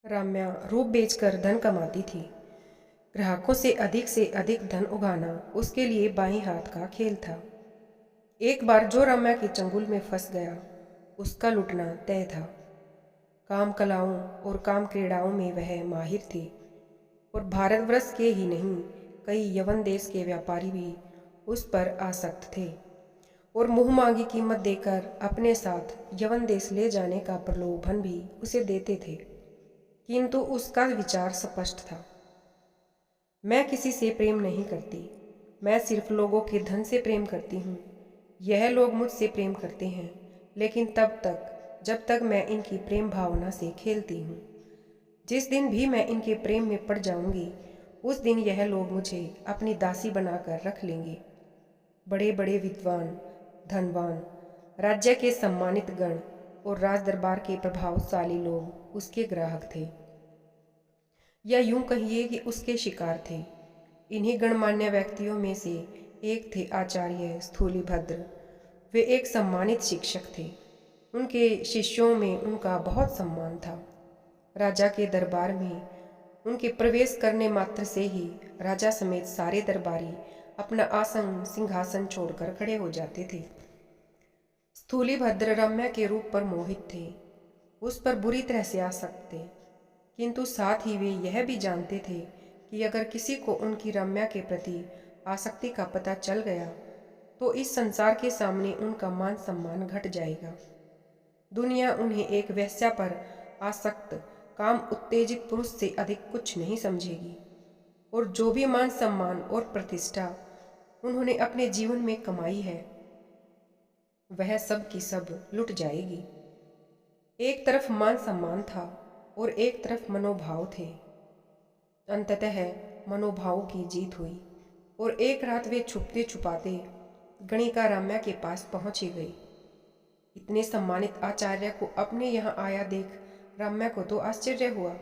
रम्या रूप बेचकर धन कमाती थी। ग्राहकों से अधिक धन उगाना उसके लिए बाएं हाथ का खेल था। एक बार जो रम्या के चंगुल में फंस गया, उसका लुटना तय था। काम कलाओं और काम क्रीड़ाओं में वह माहिर थी और भारतवर्ष के ही नहीं, कई यवन देश के व्यापारी भी उस पर आसक्त थे और मुंह मांगी कीमत देकर अपने साथ यवन देश ले जाने का प्रलोभन भी उसे देते थे। किंतु उसका विचार स्पष्ट था। मैं किसी से प्रेम नहीं करती, मैं सिर्फ लोगों के धन से प्रेम करती हूँ। यह लोग मुझसे प्रेम करते हैं, लेकिन तब तक जब तक मैं इनकी प्रेम भावना से खेलती हूँ। जिस दिन भी मैं इनके प्रेम में पड़ जाऊंगी, उस दिन यह लोग मुझे अपनी दासी बनाकर रख लेंगे। बड़े बड़े विद्वान, धनवान, राज्य के सम्मानित गण और राज दरबार के प्रभावशाली लोग उसके ग्राहक थे, या यूं कहिए कि उसके शिकार थे। इन्हीं गणमान्य व्यक्तियों में से एक थे आचार्य स्थूलीभद्र। वे एक सम्मानित शिक्षक थे। उनके शिष्यों में उनका बहुत सम्मान था। राजा के दरबार में उनके प्रवेश करने मात्र से ही राजा समेत सारे दरबारी अपना आसन सिंहासन छोड़कर खड़े हो जाते थे। स्थूलीभद्र रम्या के रूप पर मोहित थे, उस पर बुरी तरह से आसक्त थे, किंतु साथ ही वे यह भी जानते थे कि अगर किसी को उनकी रम्या के प्रति आसक्ति का पता चल गया तो इस संसार के सामने उनका मान सम्मान घट जाएगा। दुनिया उन्हें एक वेश्या पर आसक्त काम उत्तेजित पुरुष से अधिक कुछ नहीं समझेगी और जो भी मान सम्मान और प्रतिष्ठा उन्होंने अपने जीवन में कमाई है, वह सब की सब लुट जाएगी। एक तरफ मान सम्मान था और एक तरफ मनोभाव थे। अंततः मनोभाव की जीत हुई और एक रात वे छुपते छुपाते गणिका रम्या के पास पहुंच ही गई। इतने सम्मानित आचार्य को अपने यहाँ आया देख रम्या को तो आश्चर्य हुआ।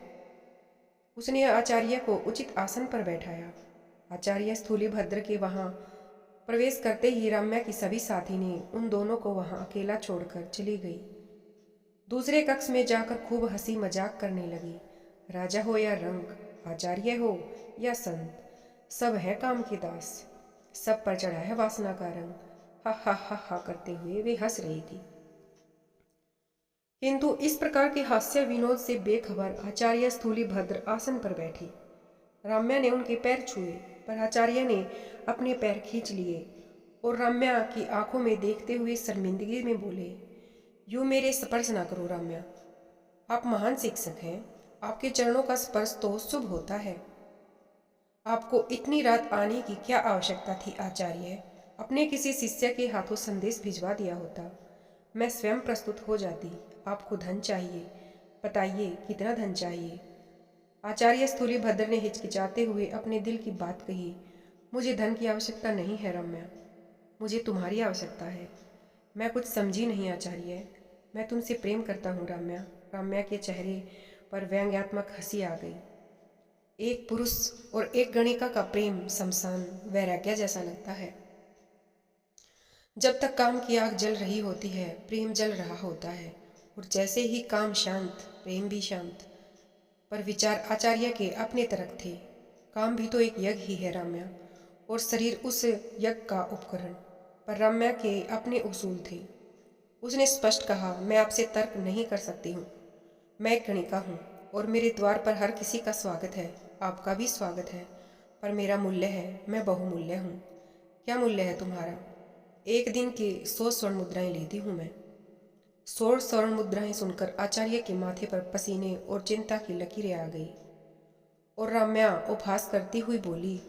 उसने आचार्य को उचित आसन पर बैठाया। आचार्य स्थूलीभद्र के वहां प्रवेश करते ही रम्या की सभी साथी ने उन दोनों को वहां अकेला छोड़कर चली गई। दूसरे कक्ष में जाकर खूब हंसी मजाक करने लगी। राजा हो या रंक, आचार्य हो या संत, सब है काम के दास, सब पर चढ़ा है वासना का रंग। हा करते हुए वे हंस रही थी। किंतु इस प्रकार के हास्य विनोद से बेखबर आचार्य स्थूलीभद्र आसन पर बैठे। रम्या ने उनके पैर छुए, पर आचार्य ने अपने पैर खींच लिए और रम्या की आंखों में देखते हुए शर्मिंदगी में बोले, यूं मेरे स्पर्श ना करो रम्या, आप महान शिक्षक हैं, आपके चरणों का स्पर्श तो शुभ होता है। आपको इतनी रात आने की क्या आवश्यकता थी आचार्य? अपने किसी शिष्य के हाथों संदेश भिजवा दिया होता, मैं स्वयं प्रस्तुत हो जाती। आपको धन चाहिए, बताइए कितना धन चाहिए? आचार्य स्थूलीभद्र ने हिचकिचाते हुए अपने दिल की बात कही, मुझे धन की आवश्यकता नहीं है रम्या, मुझे तुम्हारी आवश्यकता है। मैं कुछ समझी नहीं आचार्य, मैं तुमसे प्रेम करता हूँ रम्या। रम्या के चेहरे पर व्यंग्यात्मक हंसी आ गई। एक पुरुष और एक गणिका का प्रेम शमशान वैराग्य जैसा लगता है। जब तक काम की आग जल रही होती है, प्रेम जल रहा होता है, और जैसे ही काम शांत, प्रेम भी शांत। पर विचार आचार्य के अपने तरफ थे। काम भी तो एक यज्ञ ही है रम्या, और शरीर उस यज्ञ का उपकरण। पर रम्या के अपने उसूल थे। उसने स्पष्ट कहा, मैं आपसे तर्क नहीं कर सकती हूँ। मैं एक गणिका हूँ और मेरे द्वार पर हर किसी का स्वागत है, आपका भी स्वागत है। पर मेरा मूल्य है, मैं बहुमूल्य हूँ। क्या मूल्य है तुम्हारा? एक दिन की 100 स्वर्ण मुद्राएं लेती हूँ मैं। 100 स्वर्ण मुद्राएं सुनकर आचार्य के माथे पर पसीने और चिंता की लकीरें आ गई और रम्या उपहास करती हुई बोली,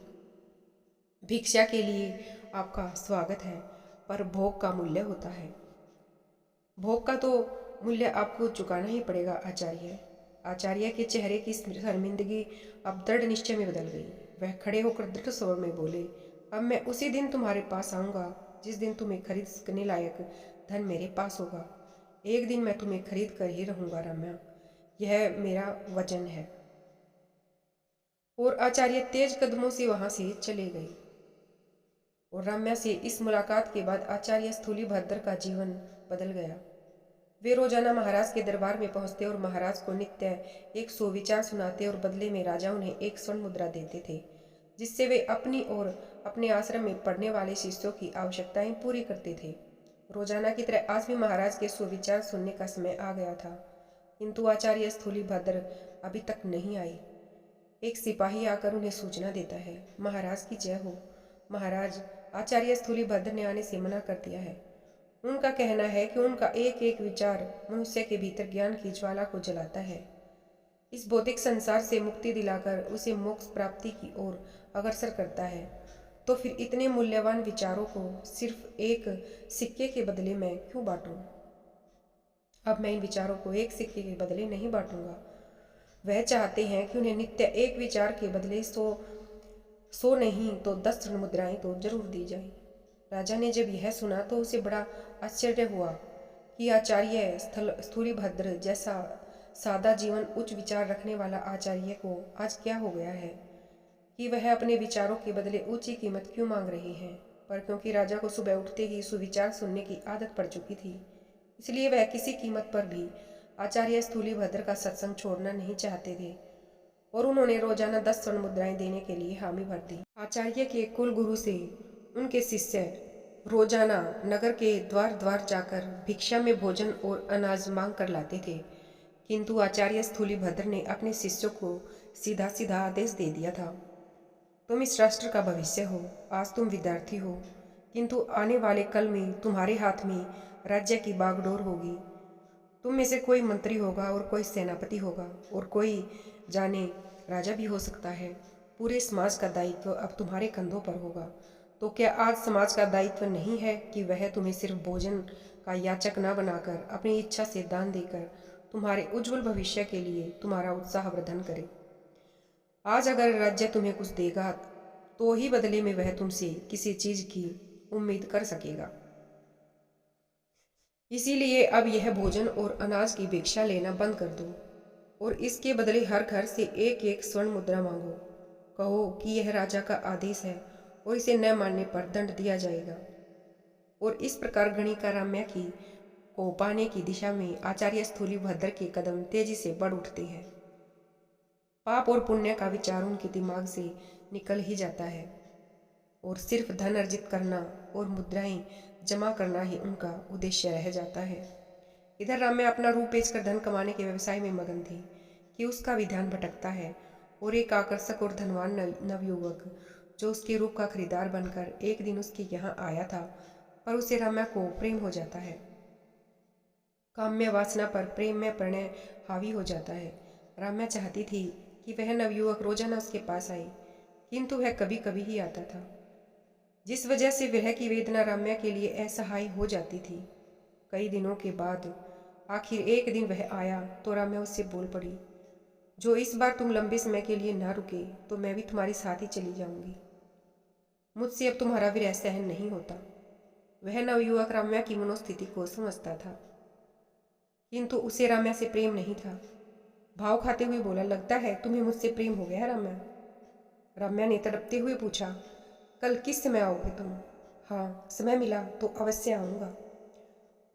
भिक्षा के लिए आपका स्वागत है, पर भोग का मूल्य होता है। भोग का तो मूल्य आपको चुकाना ही पड़ेगा आचार्य। आचार्य के चेहरे की शर्मिंदगी अब दृढ़ निश्चय में बदल गई। वह खड़े होकर दृढ़ स्वर में बोले, अब मैं उसी दिन तुम्हारे पास आऊंगा जिस दिन तुम्हें खरीदने लायक धन मेरे पास होगा। एक दिन मैं तुम्हें खरीद कर ही रहूंगा रम्या, यह मेरा वचन है। और आचार्य तेज कदमों से वहां से चले गए। और रम्या से इस मुलाकात के बाद आचार्य स्थूलीभद्र का जीवन बदल गया। वे रोजाना महाराज के दरबार में पहुंचते और महाराज को नित्य एक सुविचार सुनाते और बदले में राजा उन्हें एक स्वर्ण मुद्रा देते थे, जिससे वे अपनी और अपने आश्रम में पढ़ने वाले शिष्यों की आवश्यकताएं पूरी करते थे। रोजाना की तरह आज भी महाराज के सुविचार सुनने का समय आ गया था, किंतु आचार्य स्थूलीभद्र अभी तक नहीं आई। एक सिपाही आकर उन्हें सूचना देता है, महाराज की जय हो। महाराज, आचार्य स्थूलीभद्र ने आने से मना कर दिया है। उनका कहना है कि उनका एक एक विचार मनुष्य के भीतर ज्ञान की ज्वाला को जलाता है, इस भौतिक संसार से मुक्ति दिलाकर उसे मोक्ष प्राप्ति की ओर अग्रसर करता है। तो फिर इतने मूल्यवान विचारों को सिर्फ एक सिक्के के बदले मैं क्यों बांटूं? अब मैं इन विचारों को एक सिक्के के बदले नहीं बांटूंगा। वह चाहते हैं कि उन्हें नित्य एक विचार के बदले 100 नहीं तो 10 स्वर्ण मुद्राएं तो जरूर दी जाए। राजा ने जब यह सुना तो उसे बड़ा आश्चर्य हुआ कि आचार्य स्थूलीभद्र जैसा सादा जीवन उच्च विचार रखने वाला आचार्य को आज क्या हो गया है कि वह अपने विचारों के बदले ऊंची कीमत क्यों मांग रहे हैं। पर क्योंकि राजा को सुबह उठते ही सुविचार सुनने की आदत पड़ चुकी थी, इसलिए वह किसी कीमत पर भी आचार्य स्थूलीभद्र का सत्संग छोड़ना नहीं चाहते थे और उन्होंने रोजाना 10 स्वर्ण मुद्राएं देने के लिए हामी भर दी। आचार्य के कुल गुरु से उनके शिष्य रोजाना नगर के द्वार द्वार जाकर भिक्षा में भोजन और अनाज मांग कर लाते थे, किंतु आचार्य स्थूलीभद्र ने अपने शिष्यों को सीधा सीधा आदेश दे दिया था, तुम इस राष्ट्र का भविष्य हो। आज तुम विद्यार्थी हो, किंतु आने वाले कल में तुम्हारे हाथ में राज्य की बागडोर होगी। तुम में से कोई मंत्री होगा और कोई सेनापति होगा और कोई जाने राजा भी हो सकता है। पूरे समाज का दायित्व अब तुम्हारे कंधों पर होगा। तो क्या आज समाज का दायित्व नहीं है कि वह तुम्हें सिर्फ भोजन का याचक न बनाकर अपनी इच्छा से दान देकर तुम्हारे उज्जवल भविष्य के लिए तुम्हारा उत्साह वर्धन करे? आज अगर राज्य तुम्हें कुछ देगा तो ही बदले में वह तुमसे किसी चीज की उम्मीद कर सकेगा। इसीलिए अब यह भोजन और अनाज की भिक्षा लेना बंद कर दो और इसके बदले हर घर से एक एक स्वर्ण मुद्रा मांगो। कहो कि यह राजा का आदेश है और इसे न मानने पर दंड दिया जाएगा। और इस प्रकार गणिका राम्या की को पाने की दिशा में आचार्य स्थूलीभद्र के कदम तेजी से बढ़ उठते हैं। पाप और पुण्य का विचार उनके दिमाग से निकल ही जाता है और सिर्फ धन अर्जित करना और मुद्राएं जमा करना ही उनका उद्देश्य रह जाता है। इधर राम्या अपना रूप बेचकर धन कमाने के व्यवसाय में मगन थी कि उसका भी ध्यान भटकता है और एक आकर्षक और धनवान नवयुवक जो उसके रूप का खरीदार बनकर एक दिन उसके यहाँ आया था, पर उसे राम्या को प्रेम हो जाता है। काम्य वासना पर प्रेम में प्रणय हावी हो जाता है। राम्या चाहती थी कि वह नवयुवक रोजाना उसके पास आए, किंतु वह कभी कभी ही आता था, जिस वजह से विरह की वेदना राम्या के लिए असहाय हो जाती थी। कई दिनों के बाद आखिर एक दिन वह आया तो राम्या उससे बोल पड़ी, जो इस बार तुम लंबे समय के लिए ना रुके तो मैं भी तुम्हारे साथ ही चली जाऊंगी। मुझसे अब तुम्हारा विरह सहन नहीं होता। वह नवयुवक राम्या की मनोस्थिति को समझता था, किंतु उसे राम्या से प्रेम नहीं था। भाव खाते हुए बोला, लगता है तुम्हें मुझसे प्रेम हो गया राम्या। राम्या ने तड़पते हुए पूछा, कल किस समय आओगे तुम? हाँ, समय मिला तो अवश्य आऊंगा।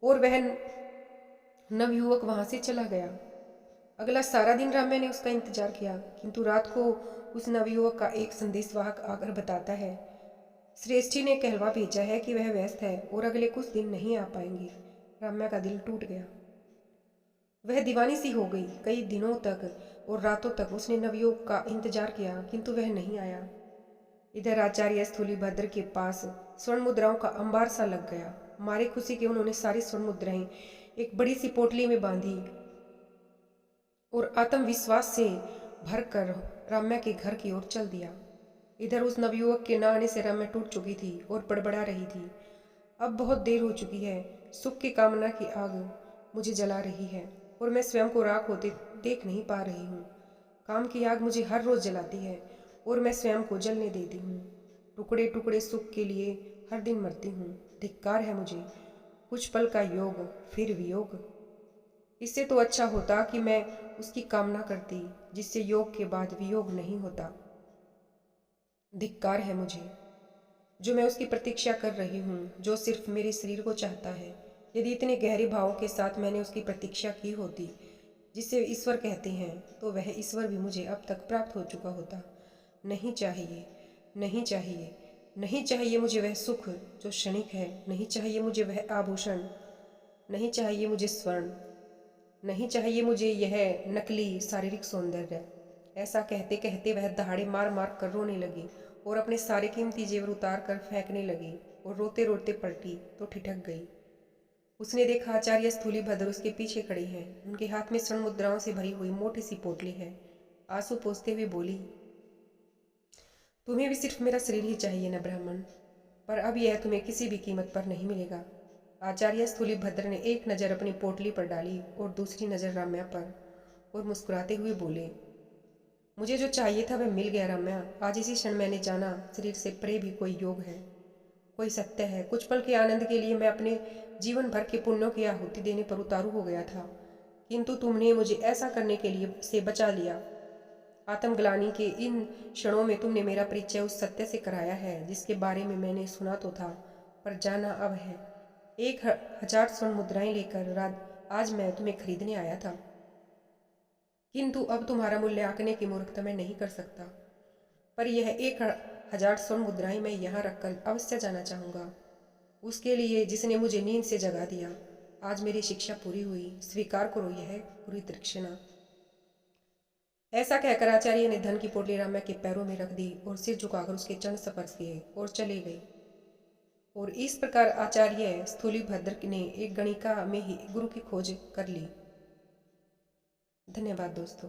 और वह नवयुवक वहां से चला गया। अगला सारा दिन राम्या ने उसका इंतजार किया, किंतु रात को उस नवयुवक का एक संदेशवाहक आकर बताता है, श्रेष्ठी ने कहलवा भेजा है कि वह व्यस्त है और अगले कुछ दिन नहीं आ पाएंगे। राम्या का दिल टूट गया। वह दीवानी सी हो गई। कई दिनों तक और रातों तक उसने नवयुवक का इंतजार किया, किंतु वह नहीं आया। इधर आचार्य स्थूलीभद्र के पास स्वर्ण मुद्राओं का अंबार सा लग गया। मारे खुशी के उन्होंने सारी स्वर्ण मुद्राएं एक बड़ी सी पोटली में बांधी और आत्मविश्वास से भरकर राम्या के घर की ओर चल दिया। इधर उस नवयुवक के न आने से राम्या टूट चुकी थी और बड़बड़ा रही थी, अब बहुत देर हो चुकी है। सुख की कामना की आग मुझे जला रही है और मैं स्वयं को राख होते देख नहीं पा रही हूँ। काम की आग मुझे हर रोज जलाती है और मैं स्वयं को जलने देती हूँ। टुकड़े टुकड़े सुख के लिए हर दिन मरती हूँ। धिक्कार है मुझे। कुछ पल का योग फिर वियोग। इससे तो अच्छा होता कि मैं उसकी कामना करती जिससे योग के बाद वियोग नहीं होता। धिक्कार है मुझे जो मैं उसकी प्रतीक्षा कर रही हूँ, जो सिर्फ मेरे शरीर को चाहता है, यदि इतने गहरे भावों के साथ मैंने उसकी प्रतीक्षा की होती जिसे ईश्वर कहते हैं, तो वह ईश्वर भी मुझे अब तक प्राप्त हो चुका होता। नहीं चाहिए, नहीं चाहिए, नहीं चाहिए मुझे वह सुख जो क्षणिक है, नहीं चाहिए मुझे वह आभूषण, नहीं चाहिए मुझे स्वर्ण, नहीं चाहिए मुझे यह नकली शारीरिक सौंदर्य। ऐसा कहते कहते वह दहाड़े मार मार कर रोने लगी और अपने सारे कीमती जेवर उतार कर फेंकने लगी और रोते रोते पलटी तो ठिठक गई। उसने देखा आचार्य स्थूलीभद्र उसके पीछे खड़े हैं। उनके हाथ में स्वर्ण मुद्राओं से भरी हुई मोटी सी पोटली है। आंसू पोंछते हुए बोली, तुम्हें भी सिर्फ मेरा शरीर ही चाहिए न ब्राह्मण, पर अब यह तुम्हें किसी भी कीमत पर नहीं मिलेगा। आचार्य स्थूलीभद्र ने एक नज़र अपनी पोटली पर डाली और दूसरी नज़र राम्या पर, और मुस्कुराते हुए बोले, मुझे जो चाहिए था वह मिल गया राम्या। आज इसी क्षण मैंने जाना शरीर से परे भी कोई योग है, कोई सत्य है। कुछ पल के आनंद के लिए मैं अपने जीवन भर के पुण्यों की आहुति देने पर उतारू हो गया था, किंतु तुमने मुझे ऐसा करने के लिए से बचा लिया। आत्मग्लानि के इन क्षणों में तुमने मेरा परिचय उस सत्य से कराया है जिसके बारे में मैंने सुना तो था, पर जाना अब है। 1000 स्वर्ण मुद्राएं लेकर आज मैं तुम्हें खरीदने आया था, किंतु अब तुम्हारा मूल्य आंकने की मूर्खता मैं नहीं कर सकता। पर यह 1000 स्वर्ण मुद्राएं मैं यहाँ रखकर अवश्य जाना चाहूँगा, उसके लिए जिसने मुझे नींद से जगा दिया। आज मेरी शिक्षा पूरी हुई, स्वीकार करो यह पूरी तृष्णा। ऐसा कहकर आचार्य ने धन की पोटली राम्या के पैरों में रख दी और सिर झुकाकर उसके चरण स्पर्श किए और चले गए। और इस प्रकार आचार्य स्थूलीभद्र ने एक गणिका में ही गुरु की खोज कर ली। धन्यवाद दोस्तों।